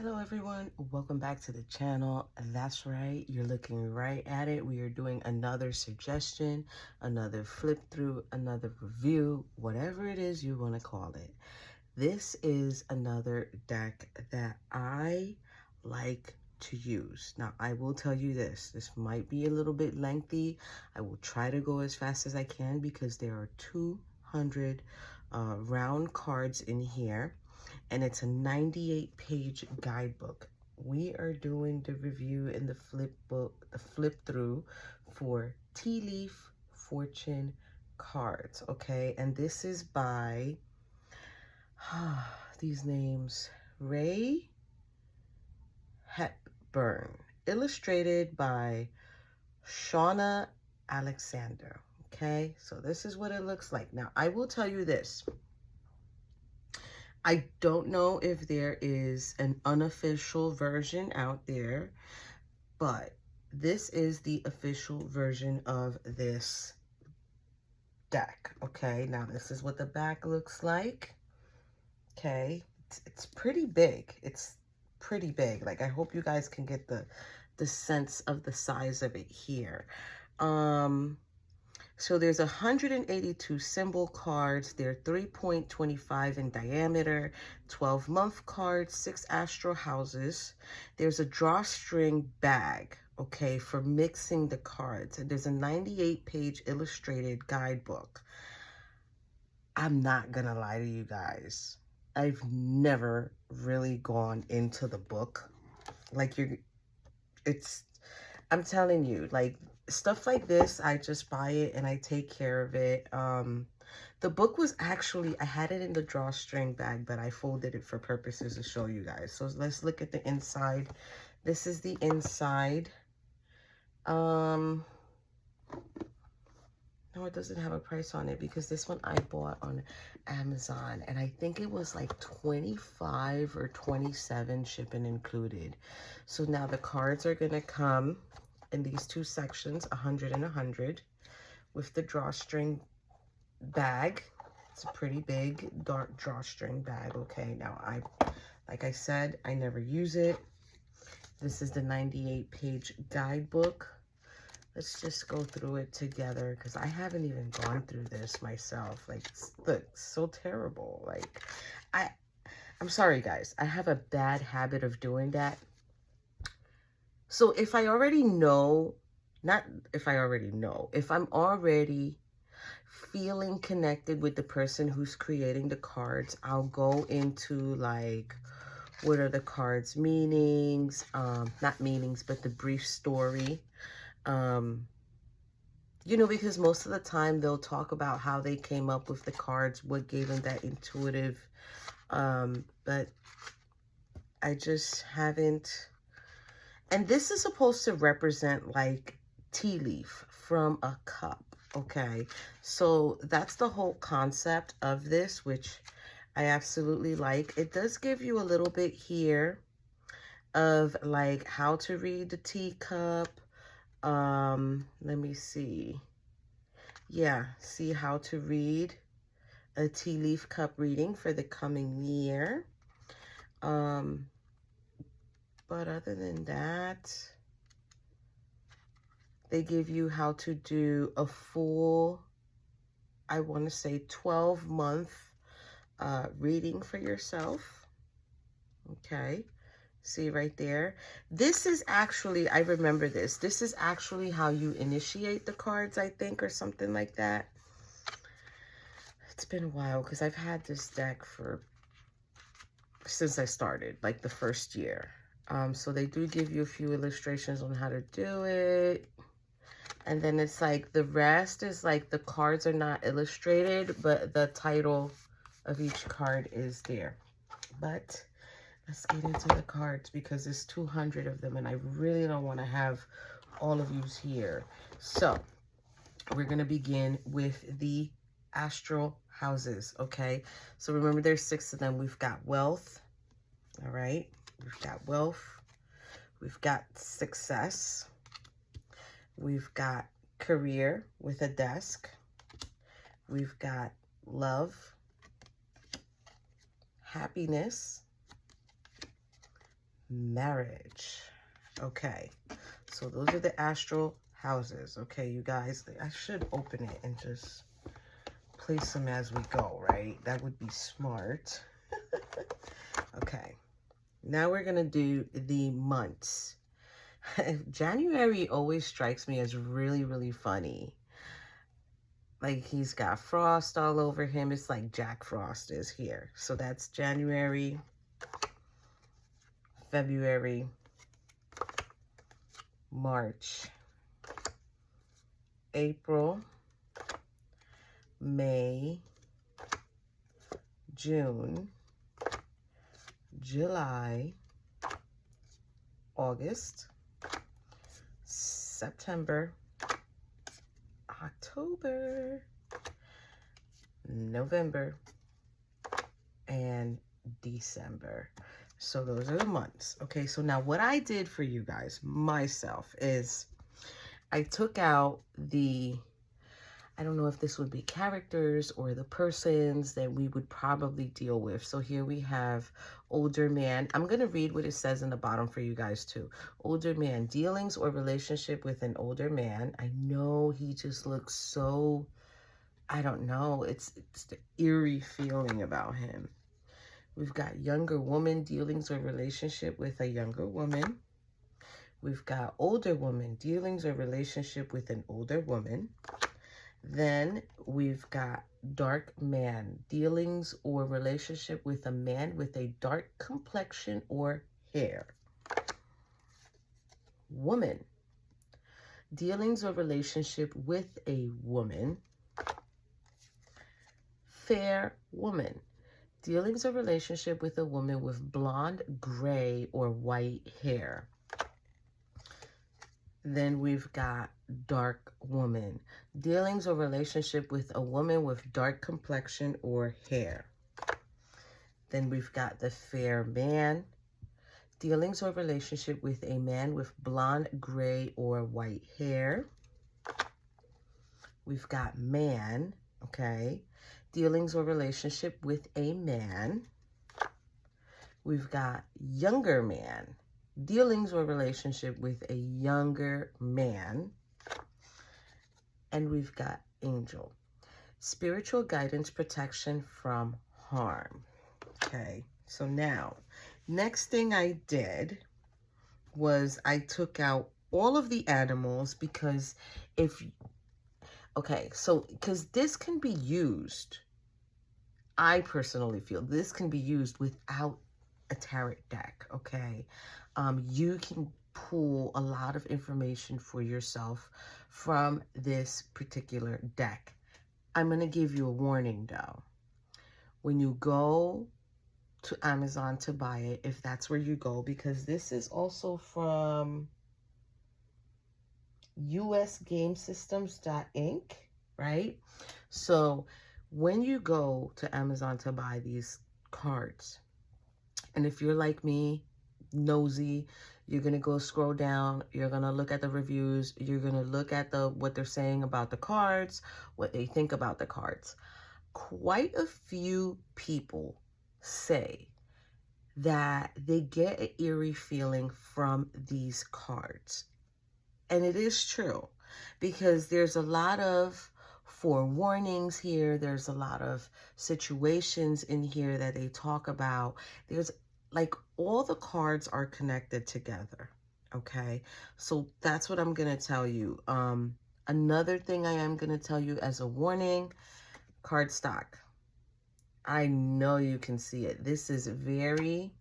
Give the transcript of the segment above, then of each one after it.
Hello everyone, welcome back to the channel. That's right, you're looking right at it. We are doing another suggestion, another flip through, another review, whatever it is you want to call it. This is another deck that I like to use. Now, I will tell you this might be a little bit lengthy. I will try to go as fast as I can because there are 200 round cards in here, and it's a 98-page guidebook. We are doing the review in the flip through for Tea Leaf Fortune cards, okay? And this is by these names, Ray Hepburn, illustrated by Shauna Alexander. Okay, so this is what it looks like. Now, I will tell you this. I don't know if there is an unofficial version out there, but this is the official version of this deck. Okay, now this is what the back looks like. Okay, it's pretty big. It's pretty big. Like, I hope you guys can get the sense of the size of it here. So there's 182 symbol cards. They're 3.25 in diameter, 12-month cards, 6 astral houses. There's a drawstring bag, okay, for mixing the cards. And there's a 98-page illustrated guidebook. I'm not gonna lie to you guys. I've never really gone into the book. Like, I'm telling you, like, stuff like this, I just buy it and I take care of it. The book was actually, I had it in the drawstring bag, but I folded it for purposes to show you guys. So let's look at the inside. This is the inside. No, it doesn't have a price on it because this one I bought on Amazon, and I think it was like 25 or 27 shipping included. So now the cards are gonna come in these two sections, 100 and 100, with the drawstring bag. It's a pretty big dark drawstring bag. Okay, now like I said, I never use it. This is the 98-page guidebook. Let's just go through it together because I haven't even gone through this myself. Like, look, so terrible. Like, I'm sorry, guys. I have a bad habit of doing that. So if I already know, if I'm already feeling connected with the person who's creating the cards, I'll go into, like, what are the cards' meanings? Not meanings, but the brief story. You know, because most of the time they'll talk about how they came up with the cards, what gave them that intuitive, but I just haven't. And this is supposed to represent, like, tea leaf from a cup, okay? So that's the whole concept of this, which I absolutely like. It does give you a little bit here of, like, how to read the teacup. Let me see. Yeah, see how to read a tea leaf cup reading for the coming year. But other than that, they give you how to do a full, I want to say 12-month reading for yourself. Okay. See right there. This is actually, I remember this. This is actually how you initiate the cards, I think, or something like that. It's been a while because I've had this deck since I started, like the first year. So they do give you a few illustrations on how to do it. And then it's like the rest is like the cards are not illustrated, but the title of each card is there. But let's get into the cards because there's 200 of them and I really don't want to have all of yous here. So we're going to begin with the astral houses, okay? So remember, there's 6 of them. We've got wealth, all right? We've got wealth. We've got success. We've got career with a desk. We've got love, happiness, marriage. Okay, so those are the astral houses. Okay, you guys, I should open it and just place them as we go, right? That would be smart. Okay, now we're gonna do the months. January always strikes me as really, really funny. Like, he's got frost all over him. It's like Jack Frost is here. So that's January, February, March, April, May, June, July, August, September, October, November, and December. So those are the months. Okay, so now what I did for you guys, myself, is I took out the, I don't know if this would be characters or the persons that we would probably deal with. So here we have older man. I'm going to read what it says in the bottom for you guys too. Older man, dealings or relationship with an older man. I know he just looks so, I don't know. It's the eerie feeling about him. We've got younger woman, dealings or relationship with a younger woman. We've got older woman, dealings or relationship with an older woman. Then we've got dark man, dealings or relationship with a man with a dark complexion or hair. Woman, dealings or relationship with a woman. Fair woman, dealings or relationship with a woman with blonde, gray, or white hair. Then we've got dark woman, dealings or relationship with a woman with dark complexion or hair. Then we've got the fair man, dealings or relationship with a man with blonde, gray, or white hair. We've got man, okay, dealings or relationship with a man. We've got younger man, dealings or relationship with a younger man. And we've got angel, spiritual guidance, protection from harm. Okay, so now, next thing I did was I took out all of the animals because because this can be used, I personally feel this can be used without a tarot deck, okay? You can pull a lot of information for yourself from this particular deck. I'm going to give you a warning though. When you go to Amazon to buy it, if that's where you go, because this is also from usgamesystems.inc, right? So when you go to Amazon to buy these cards, and if you're like me, nosy, you're going to go scroll down, you're going to look at the reviews, you're going to look at what they're saying about the cards, what they think about the cards. Quite a few people say that they get an eerie feeling from these cards. And it is true, because there's a lot of forewarnings here. There's a lot of situations in here that they talk about. There's like all the cards are connected together. Okay, so that's what I'm going to tell you. Another thing I am going to tell you as a warning, card stock. I know you can see it. This is very,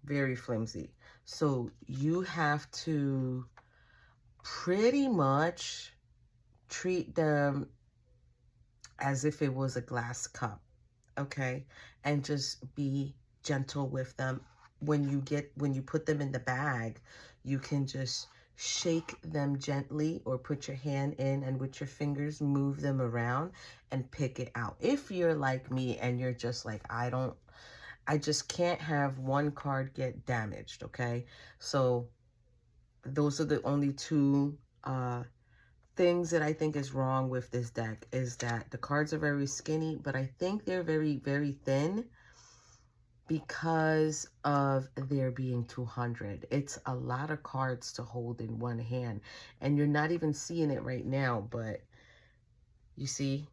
very flimsy. So you have to pretty much treat them as if it was a glass cup, okay? And just be gentle with them. When you put them in the bag, you can just shake them gently or put your hand in and with your fingers move them around and pick it out. If you're like me and you're just like, I just can't have one card get damaged, okay? So those are the only two things that I think is wrong with this deck, is that the cards are very skinny, but I think they're very, very thin. because of there being 200. It's a lot of cards to hold in one hand, and you're not even seeing it right now, but you see,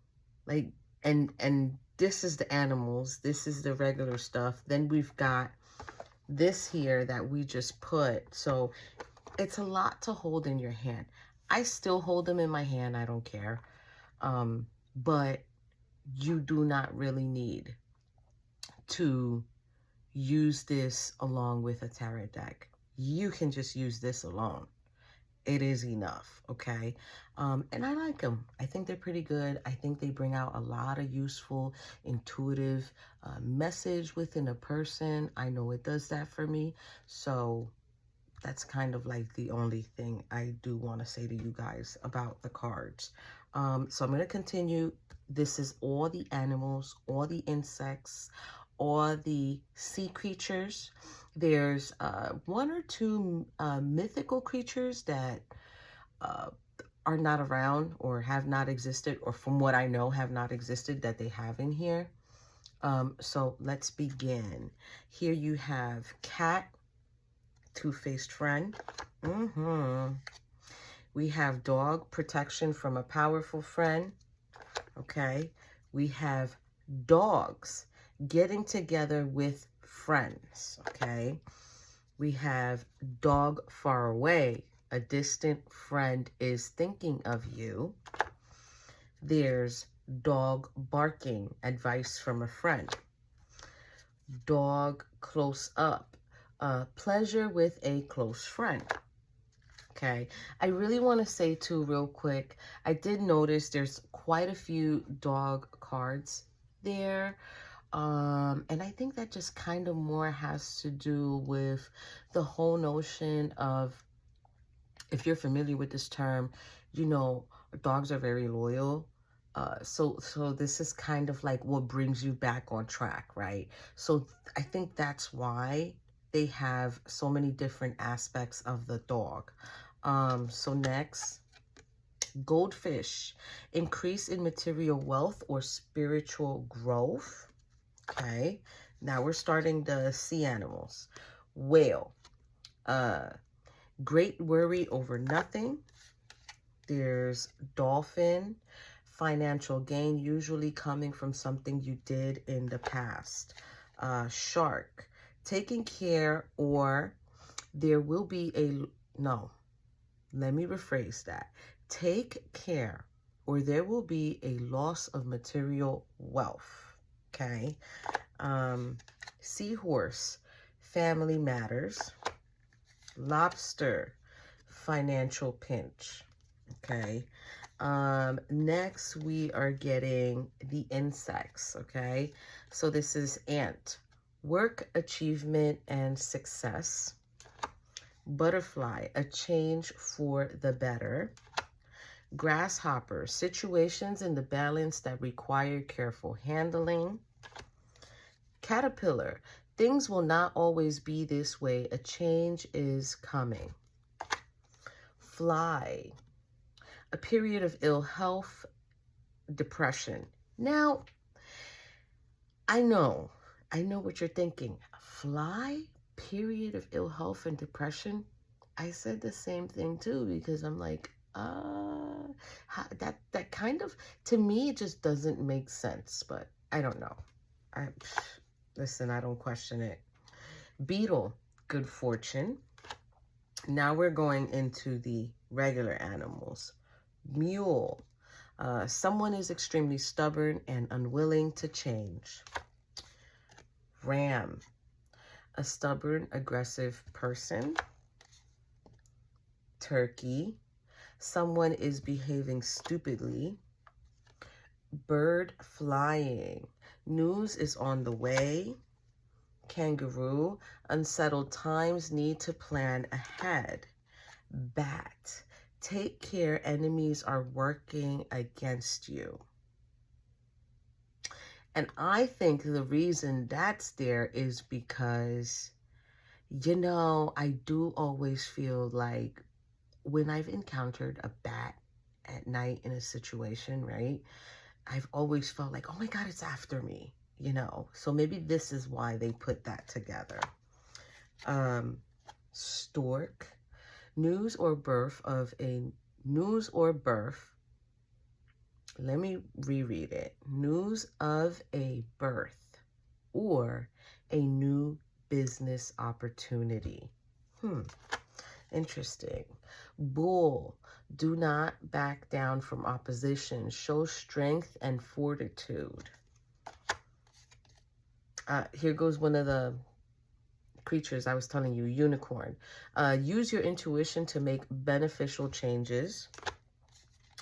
like, and this is the animals, this is the regular stuff. Then we've got this here that we just put. So it's a lot to hold in your hand. I still hold them in my hand, I don't care. But you do not really need to use this along with a tarot deck. You can just use this alone. It is enough, okay? And I like them. I think they're pretty good. I think they bring out a lot of useful, intuitive message within a person. I know it does that for me. So that's kind of like the only thing I do want to say to you guys about the cards. So I'm going to continue. This is all the animals, all the insects, all the sea creatures. There's one or two mythical creatures that are not around or have not existed, or from what I know have not existed, that they have in here. So let's begin. Here you have cat, two-faced friend. We have dog, protection from a powerful friend. Okay. We have dogs, getting together with friends. Okay. We have dog far away, a distant friend is thinking of you. There's dog barking, advice from a friend. Dog close up, pleasure with a close friend. Okay, I really want to say too real quick, I did notice there's quite a few dog cards there. And I think that just kind of more has to do with the whole notion of, if you're familiar with this term, you know, dogs are very loyal. So this is kind of like what brings you back on track, right? So I think that's why they have so many different aspects of the dog. So next, goldfish, increase in material wealth or spiritual growth. Okay, now we're starting the sea animals. Whale, great worry over nothing. There's dolphin, financial gain, usually coming from something you did in the past. Shark, taking care, or there will be no, let me rephrase that. Take care, or there will be a loss of material wealth. Okay. Seahorse, family matters. Lobster, financial pinch. Okay. Next we are getting the insects. Okay. So this is ant, work, achievement, and success. Butterfly, a change for the better. Grasshopper, situations in the balance that require careful handling. Caterpillar, things will not always be this way. A change is coming. Fly, a period of ill health, depression. Now, I know what you're thinking. Fly, period of ill health and depression. I said the same thing too, because I'm like, that kind of, to me, it just doesn't make sense, but I don't know. Listen, I don't question it. Beetle, good fortune. Now we're going into the regular animals. Mule, someone is extremely stubborn and unwilling to change. Ram, a stubborn, aggressive person. Turkey, someone is behaving stupidly. Bird, flying, news is on the way. Kangaroo, unsettled times, need to plan ahead. Bat, take care, enemies are working against you. And I think the reason that's there is because, you know, I do always feel like when I've encountered a bat at night in a situation, right, I've always felt like, oh my God, it's after me. you know. So maybe this is why they put that together. Stork, news or birth. Let me reread it. News of a birth or a new business opportunity. Interesting. Bull, do not back down from opposition. Show strength and fortitude. Here goes one of the creatures I was telling you, unicorn. Use your intuition to make beneficial changes.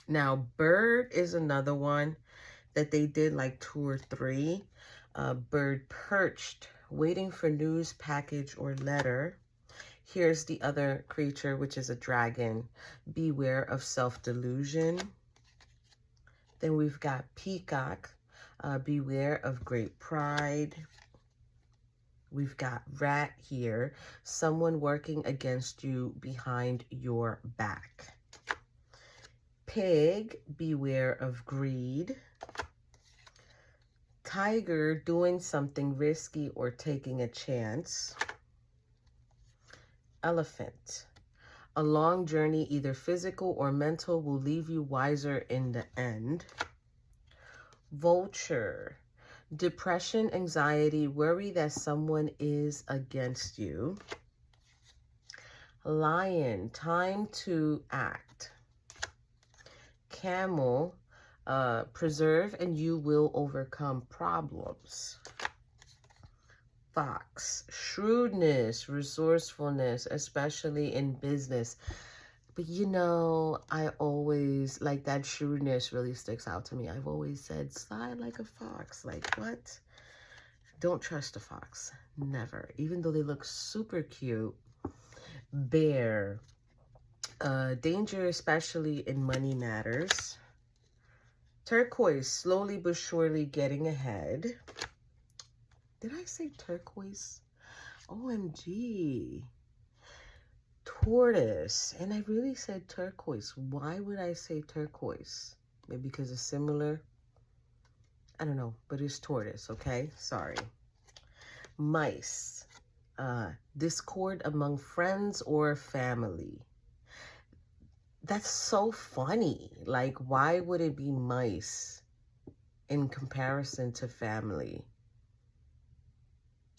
Now, bird is another one that they did like 2 or 3. Bird perched, waiting for news, package, or letter. Here's the other creature, which is a dragon. Beware of self-delusion. Then we've got peacock. Beware of great pride. We've got rat here. Someone working against you behind your back. Pig, beware of greed. Tiger, doing something risky or taking a chance. Elephant, a long journey, either physical or mental, will leave you wiser in the end. Vulture, depression, anxiety, worry that someone is against you. Lion, time to act. Camel, preserve and you will overcome problems. Fox, shrewdness, resourcefulness, especially in business. But you know, I always, like, that shrewdness really sticks out to me. I've always said, slide like a fox. Like, what? Don't trust a fox. Never. Even though they look super cute. Bear, danger, especially in money matters. Turquoise, slowly but surely getting ahead. Did I say turquoise? OMG. Tortoise. And I really said turquoise. Why would I say turquoise? Maybe because it's similar? I don't know. But it's tortoise, okay? Sorry. Mice. Discord among friends or family. That's so funny. Like, why would it be mice in comparison to family?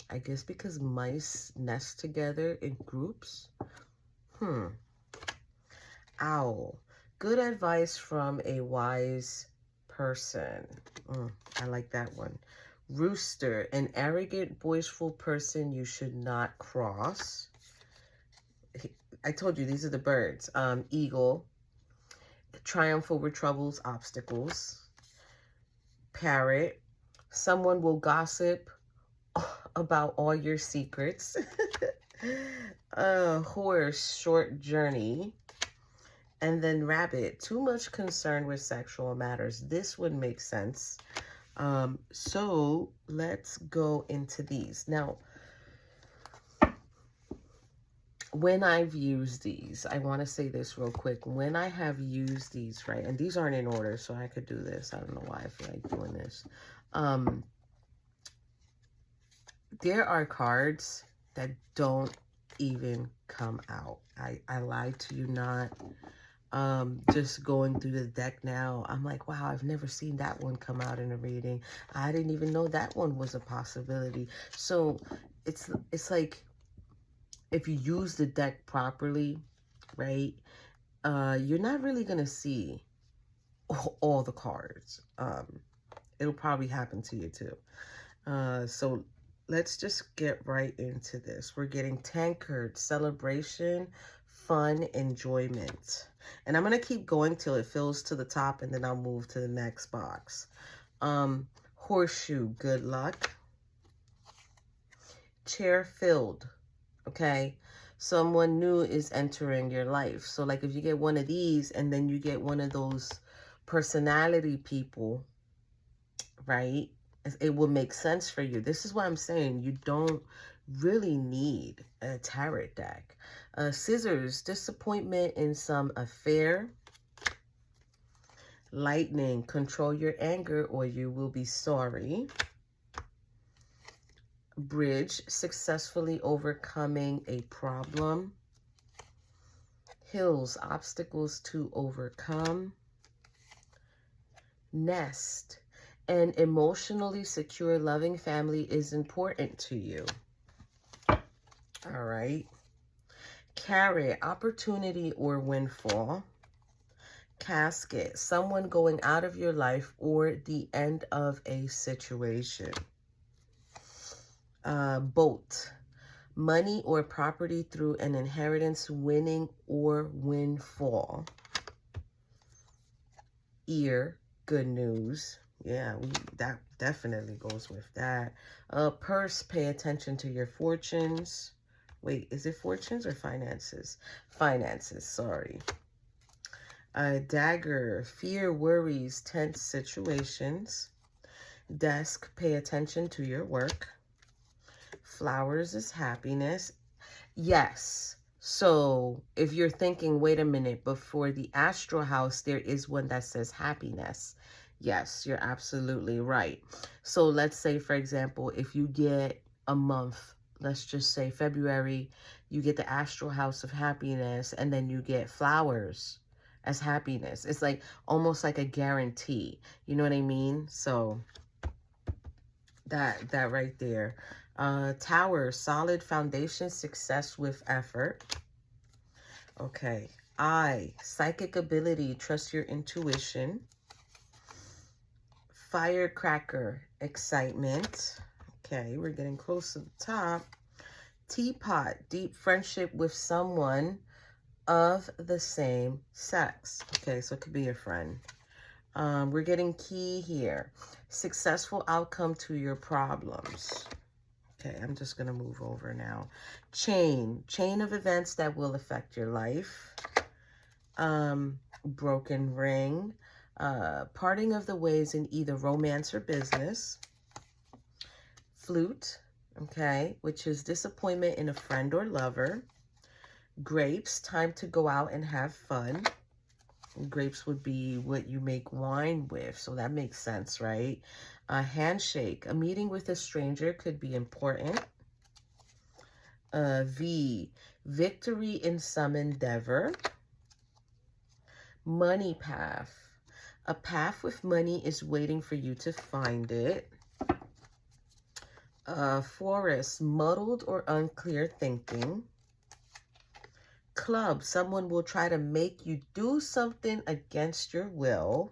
I guess because mice nest together in groups. Owl. Good advice from a wise person. I like that one. Rooster. An arrogant, boastful person you should not cross. I told you, these are the birds. Eagle. Triumph over troubles, obstacles. Parrot. Someone will gossip about all your secrets. Horse, short journey. And then rabbit, too much concern with sexual matters. This would make sense. So let's go into these. Now, when I've used these, I want to say this real quick. When I have used these, right, and these aren't in order, so I could do this. I don't know why I feel like doing this. There are cards that don't even come out. I lied to you not. Just going through the deck now, I'm like, wow, I've never seen that one come out in a reading. I didn't even know that one was a possibility. So it's like, if you use the deck properly, right, you're not really going to see all the cards. It'll probably happen to you too. So let's just get right into this. We're getting tankard, celebration, fun, enjoyment. And I'm going to keep going till it fills to the top, and then I'll move to the next box. Horseshoe, good luck. Chair filled. Okay, someone new is entering your life. So like if you get one of these and then you get one of those personality people, right, it will make sense for you. This is what I'm saying. You don't really need a tarot deck. Scissors, disappointment in some affair. Lightning, control your anger or you will be sorry. Bridge, successfully overcoming a problem. Hills, obstacles to overcome. Nest, an emotionally secure, loving family is important to you. All right. Carrot, opportunity or windfall. Casket, someone going out of your life or the end of a situation. Boat, money or property through an inheritance, winning or windfall. Ear, good news. Yeah, that definitely goes with that. Purse, pay attention to your fortunes. Wait, is it fortunes or finances? Finances, sorry. Dagger, fear, worries, tense situations. Desk, pay attention to your work. Flowers is happiness. Yes. So if you're thinking, wait a minute, before the astral house, there is one that says happiness. Yes, you're absolutely right. So let's say, for example, if you get a month, let's just say February, you get the astral house of happiness, and then you get flowers as happiness. It's like almost like a guarantee. You know what I mean? So that right there. Tower, solid foundation, success with effort. Okay. I, psychic ability, trust your intuition. Firecracker, excitement. Okay, we're getting close to the top. Teapot, deep friendship with someone of the same sex. Okay, so it could be a friend. We're getting key here. Successful outcome to your problems. Okay, I'm just going to move over now. Chain of events that will affect your life. Broken ring. Parting of the ways in either romance or business. Flute, okay, which is disappointment in a friend or lover. Grapes, time to go out and have fun. Grapes would be what you make wine with, so that makes sense, right? A handshake, a meeting with a stranger could be important. V, victory in some endeavor. Money path, a path with money is waiting for you to find it. Forest, muddled or unclear thinking. Club, someone will try to make you do something against your will.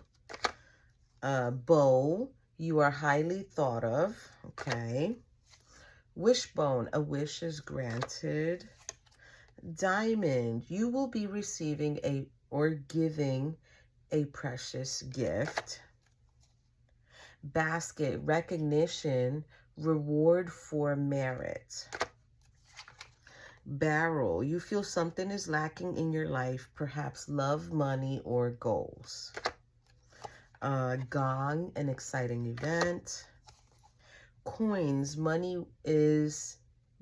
Bow, you are highly thought of. Okay. Wishbone, a wish is granted. Diamond, you will be receiving or giving a precious gift. Basket, recognition, reward for merit. Barrel, you feel something is lacking in your life, perhaps love, money, or goals. Gong, an exciting event. Coins, money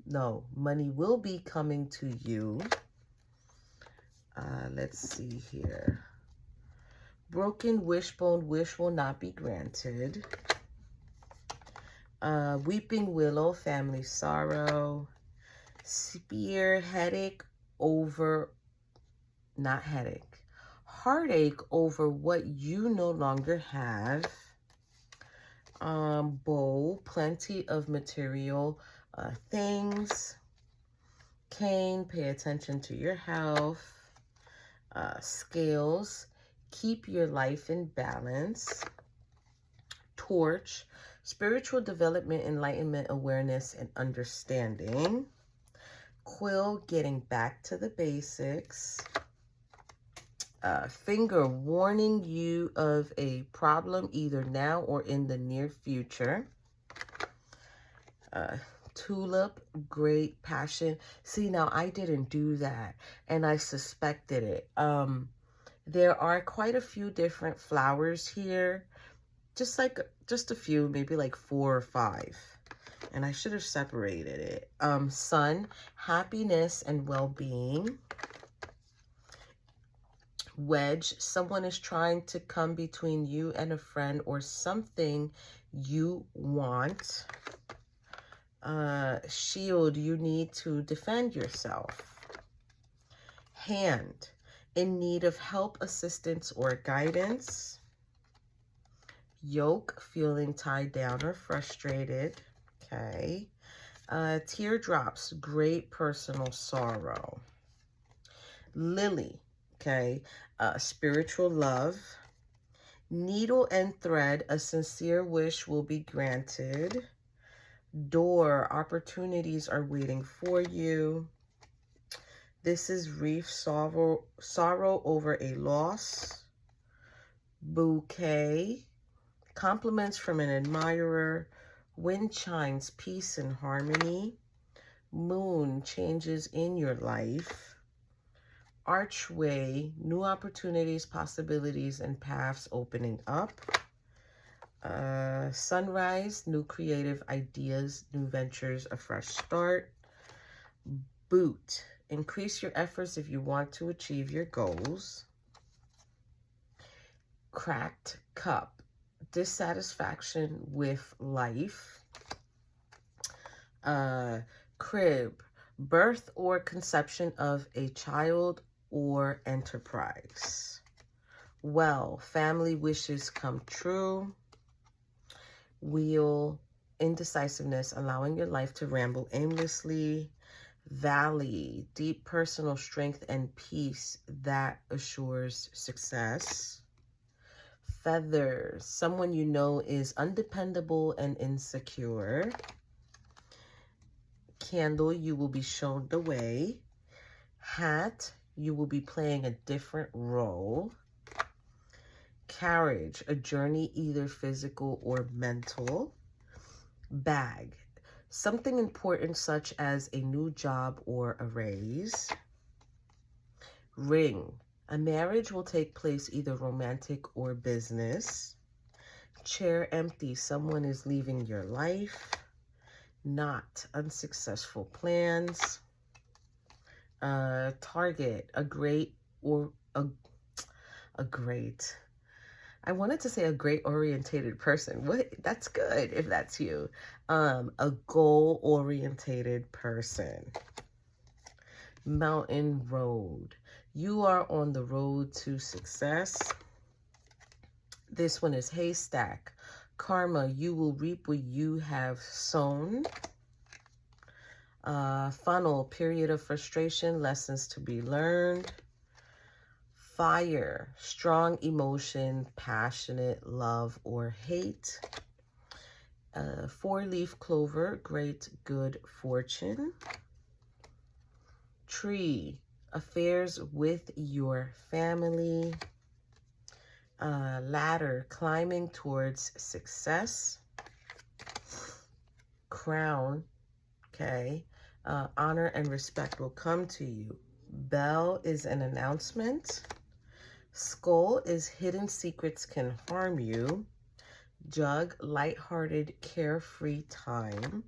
will be coming to you. Let's see here. Broken wishbone, wish will not be granted. Weeping willow, family sorrow. Spear, headache over, not headache, heartache over what you no longer have. Bow, plenty of material things. Cane, pay attention to your health. Scales, keep your life in balance. Torch, spiritual development, enlightenment, awareness, and understanding. Quill, getting back to the basics. Finger, warning you of a problem either now or in the near future. Tulip, great passion. See, now I didn't do that, and I suspected it. There are quite a few different flowers here. Just a few, maybe like 4 or 5. And I should have separated it. Sun, happiness and well-being. Wedge, someone is trying to come between you and a friend or something you want. Shield, you need to defend yourself. Hand, in need of help, assistance, or guidance. Yoke, feeling tied down or frustrated. Okay. Teardrops, great personal sorrow. Lily, okay. Spiritual love. Needle and thread, a sincere wish will be granted. Door, opportunities are waiting for you. This is Reef, sorrow over a loss. Bouquet, compliments from an admirer. Wind chimes, peace and harmony. Moon, changes in your life. Archway, new opportunities, possibilities, and paths opening up. Sunrise, new creative ideas, new ventures, a fresh start. Boot, increase your efforts if you want to achieve your goals. Cracked cup, dissatisfaction with life. Crib, birth or conception of a child or enterprise. Well, family wishes come true. Wheel, indecisiveness, allowing your life to ramble aimlessly. Valley, deep personal strength and peace that assures success. Feathers, someone you know is undependable and insecure. Candle, you will be shown the way. Hat, you will be playing a different role. Carriage, a journey either physical or mental. Bag, something important such as a new job or a raise. Ring, a marriage will take place either romantic or business. Chair empty, someone is leaving your life. Knot, unsuccessful plans. Target, a great I wanted to say a great orientated person. What? That's good if that's you. A goal-orientated person. Mountain road. You are on the road to success. This one is haystack. Karma, you will reap what you have sown. Funnel, period of frustration, lessons to be learned. Fire, strong emotion, passionate love or hate. Four-leaf clover, great good fortune. Tree, affairs with your family. Ladder, climbing towards success. Crown, okay, honor and respect will come to you. Bell is an announcement. Skull is hidden secrets can harm you. Jug, lighthearted, carefree time.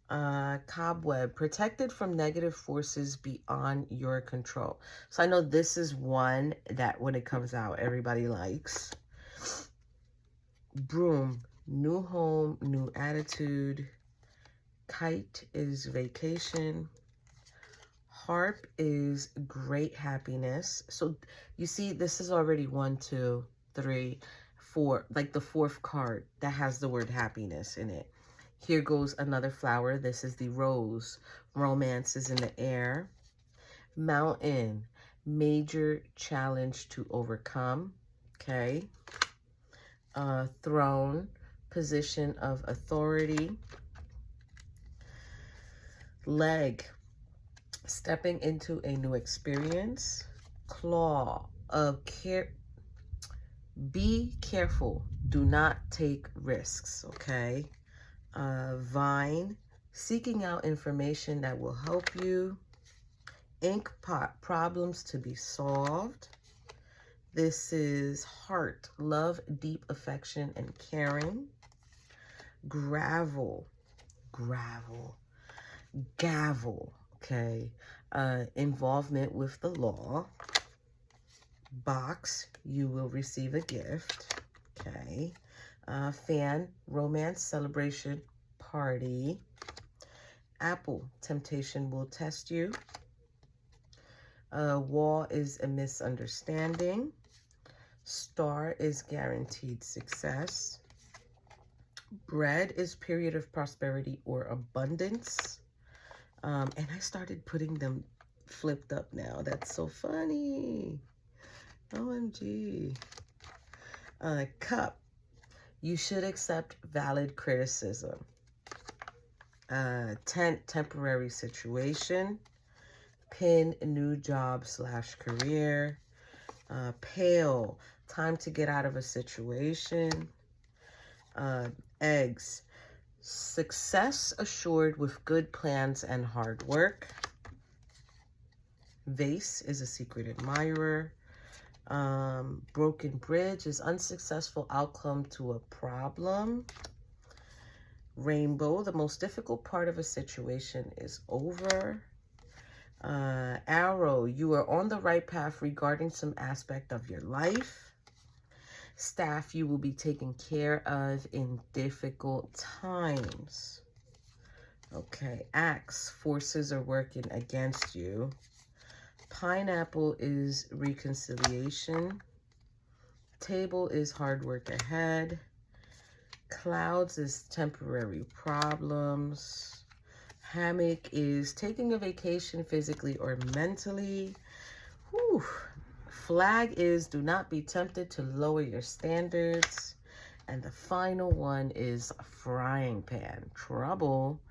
Cobweb, protected from negative forces beyond your control. So I know this is one that when it comes out, everybody likes. Broom, new home, new attitude. Kite is vacation. Harp is great happiness. So you see, this is already 1, 2, 3, 4, like the 4th card that has the word happiness in it. Here goes another flower. This is the rose. Romance is in the air. Mountain, major challenge to overcome. Okay. Throne, position of authority. Leg, stepping into a new experience. Claw, be careful. Do not take risks, okay? Vine, seeking out information that will help you. Ink pot, problems to be solved. This is heart, love, deep affection, and caring. Gavel, okay? Involvement with the law. Box, you will receive a gift, okay? Fan, romance, celebration, party. Apple, temptation will test you. Wall is a misunderstanding. Star is guaranteed success. Bread is period of prosperity or abundance. And I started putting them flipped up now. That's so funny. OMG. Cup. You should accept valid criticism. Tent, temporary situation. Pin, new job / career. Pail, time to get out of a situation. Eggs, success assured with good plans and hard work. Vase is a secret admirer. Broken bridge is unsuccessful outcome to a problem. Rainbow, the most difficult part of a situation is over. Arrow, you are on the right path regarding some aspect of your life. Staff, you will be taken care of in difficult times. Okay, Axe, forces are working against you. Pineapple is reconciliation. Table is hard work ahead. Clouds is temporary problems. Hammock is taking a vacation physically or mentally. Whew. Flag is do not be tempted to lower your standards. And the final one is frying pan. Trouble,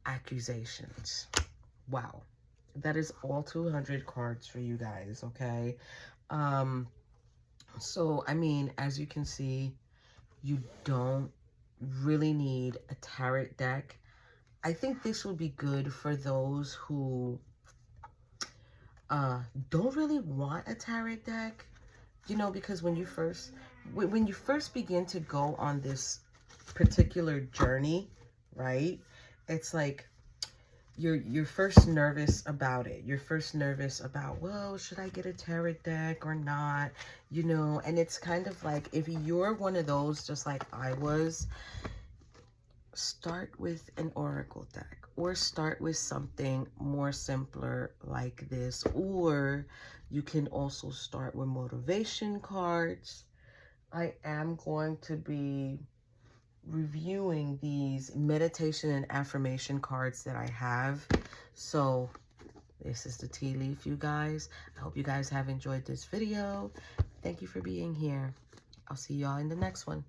accusations. Wow. That is all 200 cards for you guys, okay? So, I mean, as you can see, you don't really need a tarot deck. I think this would be good for those who don't really want a tarot deck, you know, because when you first begin to go on this particular journey, right, it's like you're first nervous about it. You're first nervous about, well, should I get a tarot deck or not, you know? And it's kind of like, if you're one of those, just like I was, start with an oracle deck, or start with something more simpler like this, or you can also start with motivation cards. I am going to be reviewing these meditation and affirmation cards that I have. So this is the tea leaf, you guys. I hope you guys have enjoyed this video. Thank you for being here. I'll see y'all in the next one.